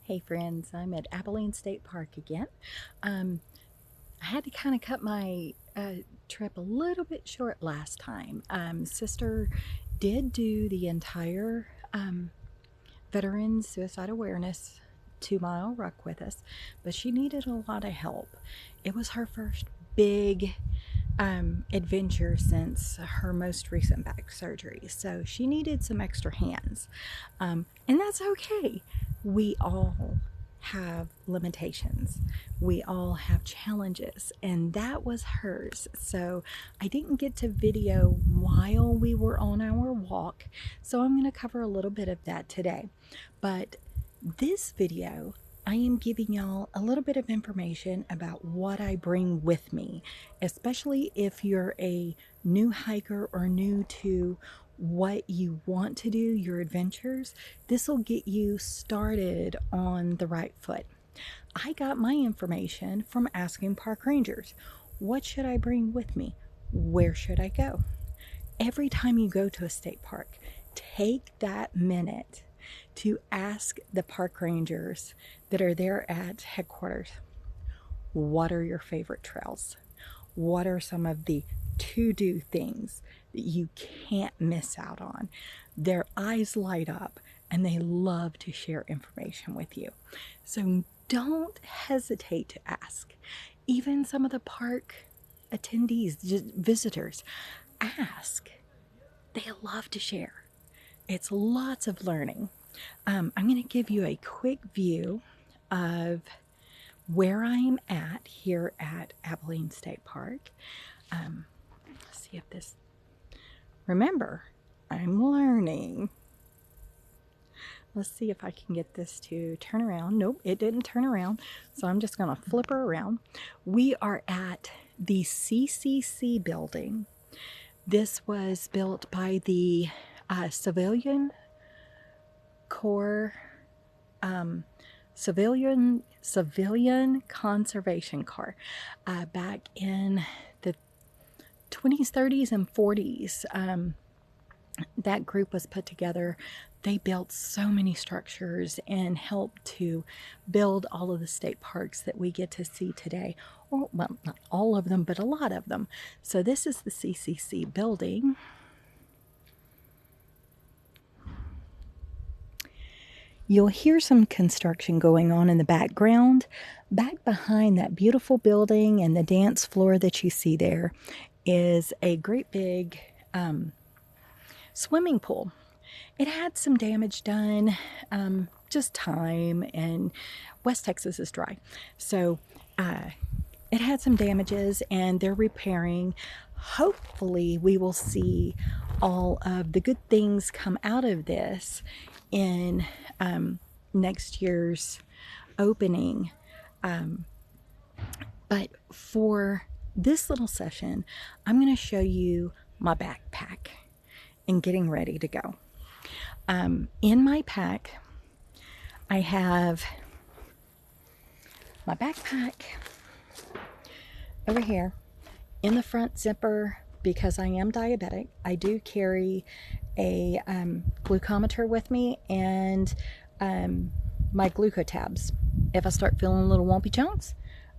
Hey friends, I'm at Abilene State Park again. I had to kind of cut my trip a little bit short last time. Sister did do the entire Veterans Suicide Awareness 2 mile ruck with us, but she needed a lot of help. It was her first big adventure since her most recent back surgery, so she needed some extra hands, and that's okay. We all have limitations, we all have challenges, and that was hers. So I didn't get to video while we were on our walk, so I'm going to cover a little bit of that today. But this video, I am giving y'all a little bit of information about what I bring with me, especially if you're a new hiker or new to what you want to do, your adventures. This will get you started on the right foot. I got my information from asking park rangers. What should I bring with me? Where should I go? Every time you go to a state park, take that minute to ask the park rangers that are there at headquarters, what are your favorite trails? What are some of the to-do things that you can't miss out on? Their eyes light up and they love to share information with you. So don't hesitate to ask. Even some of the park attendees, just visitors, ask. They love to share. It's lots of learning. I'm going to give you a quick view of where I'm at here at Abilene State Park. Let's see if this, remember, I'm learning. Let's see if I can get this to turn around. Nope, it didn't turn around, so I'm just going to flip her around. We are at the CCC building. This was built by the Civilian Corps, Civilian Conservation Corps, back in the 20s, 30s, and 40s. That group was put together. They built so many structures and helped to build all of the state parks that we get to see today. Or, well, not all of them, but a lot of them. So this is the CCC building. You'll hear some construction going on in the background. Back behind that beautiful building and the dance floor that you see there is a great big swimming pool. It had some damage done, just time, and West Texas is dry. So it had some damages and they're repairing. Hopefully we will see all of the good things come out of this in next year's opening. But for this little session, I'm going to show you my backpack and getting ready to go. In my pack, I have my backpack over here in the front zipper. Because I am diabetic, I do carry a glucometer with me and my glucotabs. If I start feeling little wumpy chunks,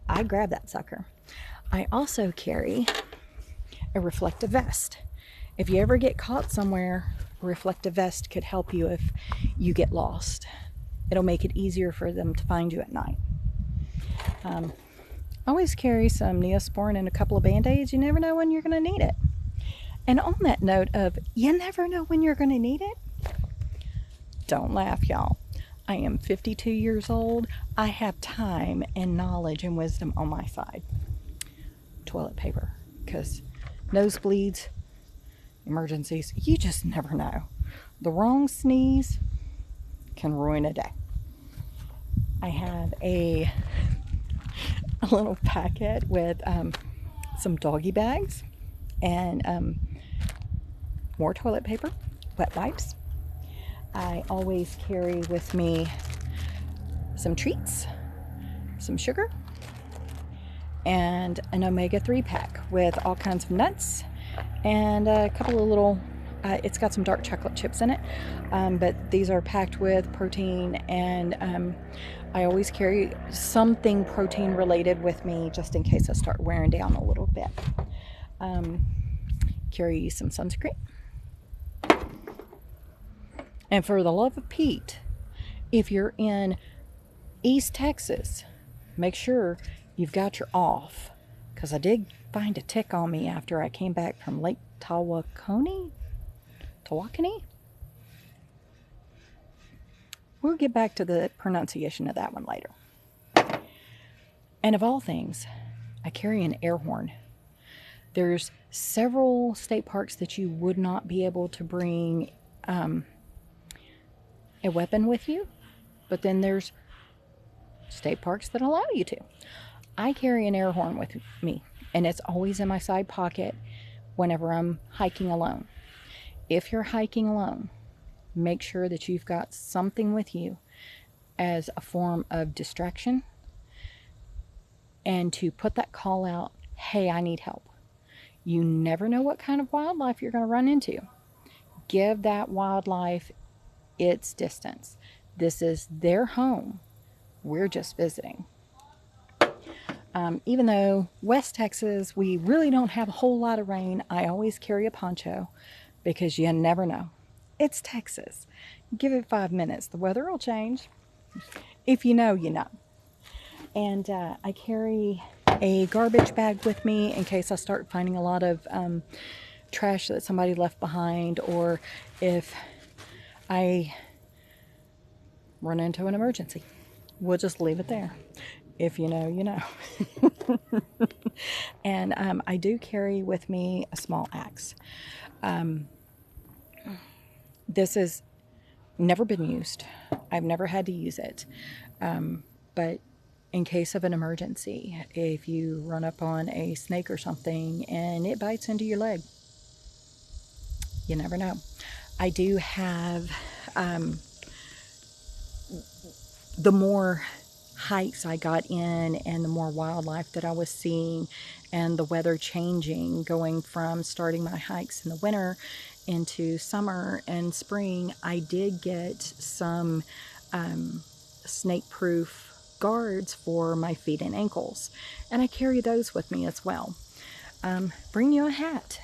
I grab that sucker. I also carry a reflective vest. If you ever get caught somewhere, a reflective vest could help you if you get lost. It'll make it easier for them to find you at night. Always carry some Neosporin and a couple of Band-Aids. You never know when you're going to need it. And on that note of you never know when you're going to need it, don't laugh, y'all. I am 52 years old. I have time and knowledge and wisdom on my side. Toilet paper, because nosebleeds, emergencies, you just never know. The wrong sneeze can ruin a day. I have a little packet with some doggy bags and more toilet paper, wet wipes. I always carry with me some treats, some sugar, and an omega-3 pack with all kinds of nuts and a couple of little It's got some dark chocolate chips in it, but these are packed with protein, and I always carry something protein related with me just in case I start wearing down a little bit. Carry some sunscreen. And for the love of Pete, if you're in East Texas, make sure you've got your off, because I did find a tick on me after I came back from Lake Tawakoni. We'll get back to the pronunciation of that one later. And of all things, I carry an air horn. There's several state parks that you would not be able to bring a weapon with you, but then there's state parks that allow you to. I carry an air horn with me, and it's always in my side pocket whenever I'm hiking alone. If you're hiking alone, make sure that you've got something with you as a form of distraction and to put that call out, hey, I need help. You never know what kind of wildlife you're going to run into. Give that wildlife its distance. This is their home. We're just visiting. Even though West Texas, we really don't have a whole lot of rain, I always carry a poncho because you never know. It's Texas. Give it 5 minutes. The weather will change. If you know, you know. And I carry a garbage bag with me in case I start finding a lot of trash that somebody left behind, or if I run into an emergency. We'll just leave it there. If you know, you know. And I do carry with me a small axe. This has never been used. I've never had to use it. But in case of an emergency, if you run up on a snake or something and it bites into your leg, you never know. I do have the more hikes I got in and the more wildlife that I was seeing and the weather changing, going from starting my hikes in the winter into summer and spring, I did get some snake-proof guards for my feet and ankles, and I carry those with me as well. Bring you a hat.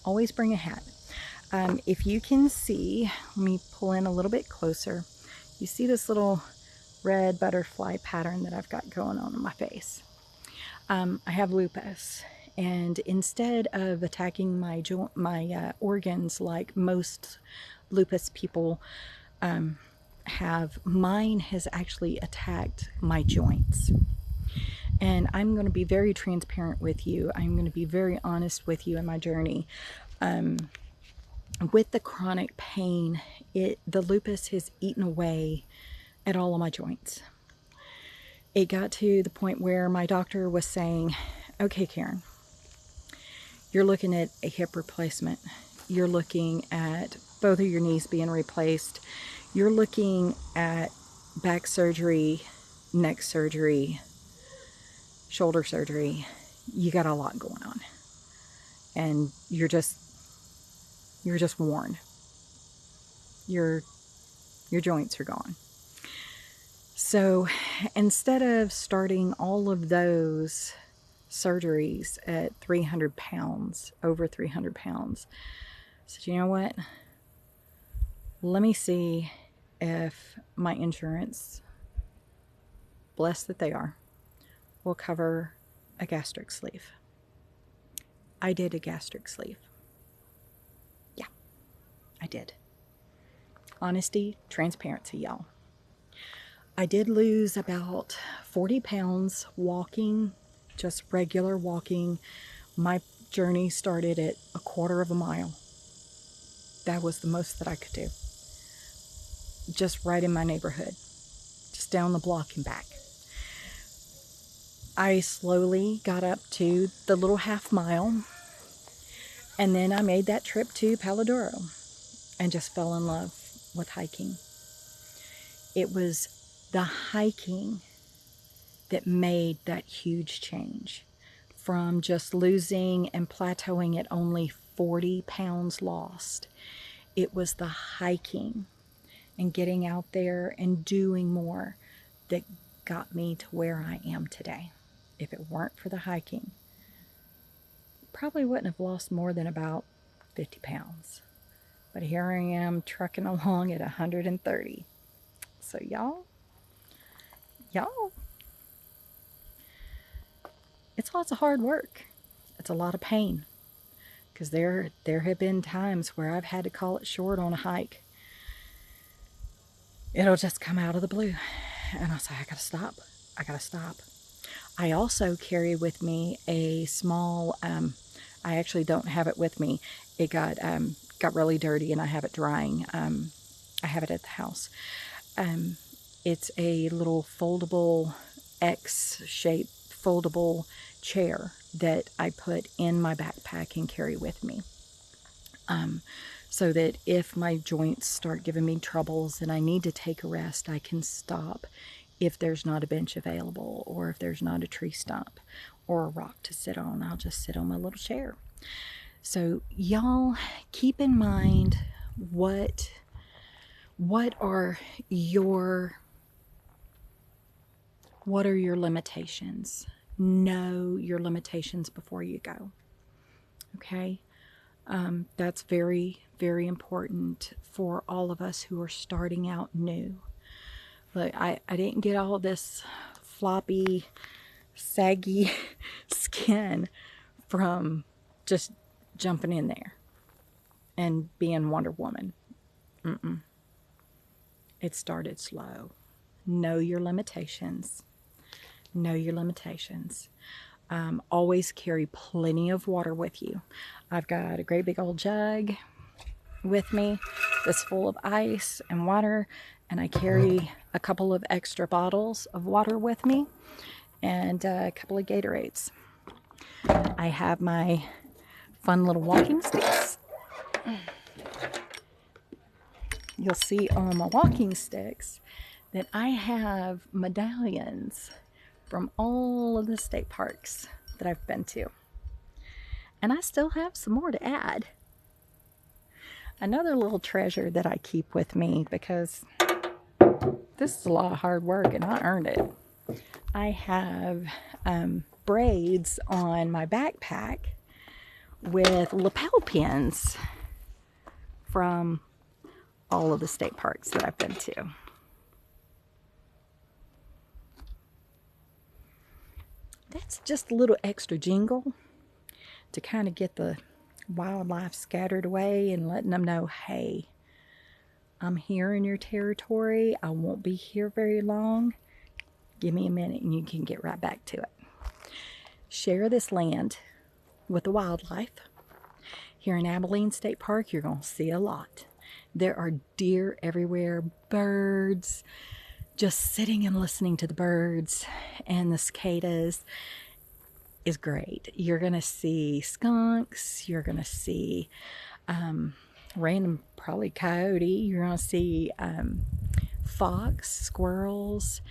Always bring a hat. If you can see, let me pull in a little bit closer. You see this little red butterfly pattern that I've got going on my face. I have lupus, and instead of attacking my organs like most lupus people have, mine has actually attacked my joints. And I'm going to be very transparent with you. I'm going to be very honest with you in my journey. With the chronic pain, the lupus has eaten away at all of my joints. It got to the point where my doctor was saying, okay, Karen, you're looking at a hip replacement. You're looking at both of your knees being replaced. You're looking at back surgery, neck surgery, shoulder surgery. You got a lot going on. And you're just worn. Your joints are gone. So instead of starting all of those surgeries at 300 pounds, over 300 pounds, I said, you know what? Let me see if my insurance, blessed that they are, will cover a gastric sleeve. I did a gastric sleeve. Yeah, I did. Honesty, transparency, y'all. I did lose about 40 pounds walking, just regular walking. My journey started at a quarter of a mile. That was the most that I could do. Just right in my neighborhood. Just down the block and back. I slowly got up to the little half mile. And then I made that trip to Paladuro and just fell in love with hiking. It was the hiking that made that huge change from just losing and plateauing at only 40 pounds lost. It was the hiking and getting out there and doing more that got me to where I am today. If it weren't for the hiking, probably wouldn't have lost more than about 50 pounds. But here I am trucking along at 130. So y'all, it's lots of hard work. It's a lot of pain. Because there have been times where I've had to call it short on a hike. It'll just come out of the blue. And I'll say, I gotta stop. I gotta stop. I also carry with me a small, I actually don't have it with me. It got really dirty and I have it drying. I have it at the house. It's a little foldable, X-shaped foldable chair that I put in my backpack and carry with me. So that if my joints start giving me troubles and I need to take a rest, I can stop if there's not a bench available or if there's not a tree stump or a rock to sit on. I'll just sit on my little chair. So y'all keep in mind what are your limitations. Know your limitations before you go. Okay? That's very, very important for all of us who are starting out new. Look, I didn't get all this floppy, saggy skin from just jumping in there and being Wonder Woman. It started slow. Know your limitations. Know your limitations. Always carry plenty of water with you. I've got a great big old jug with me that's full of ice and water, and I carry a couple of extra bottles of water with me and a couple of Gatorades. I have my fun little walking sticks. You'll see on my walking sticks that I have medallions from all of the state parks that I've been to. And I still have some more to add. Another little treasure that I keep with me, because this is a lot of hard work and I earned it. I have braids on my backpack with lapel pins from all of the state parks that I've been to. That's just a little extra jingle to kind of get the wildlife scattered away and letting them know, hey, I'm here in your territory. I won't be here very long. Give me a minute and you can get right back to it. Share this land with the wildlife. Here in Abilene State Park, you're going to see a lot. There are deer everywhere, birds. Just sitting and listening to the birds and the cicadas is great. You're going to see skunks. You're going to see random, probably coyote. You're going to see fox, squirrels,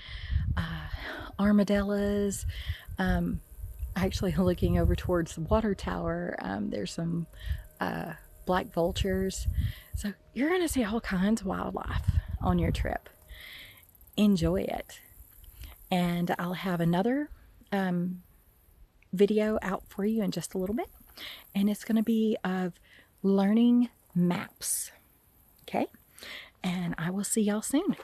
armadillos. Actually, looking over towards the water tower, there's some black vultures. So you're going to see all kinds of wildlife on your trip. Enjoy it. And I'll have another video out for you in just a little bit. And it's going to be of learning maps. Okay? And I will see y'all soon.